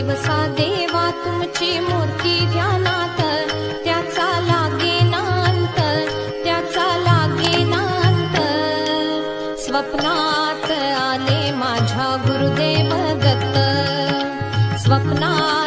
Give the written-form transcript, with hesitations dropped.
दिवसा देवा तुमची मूर्ती ध्यानात, त्याचा लागेनांत, त्याचा लागेनांत. स्वप्नात आले माझ्या गुरुदेव दत्त, स्वप्नात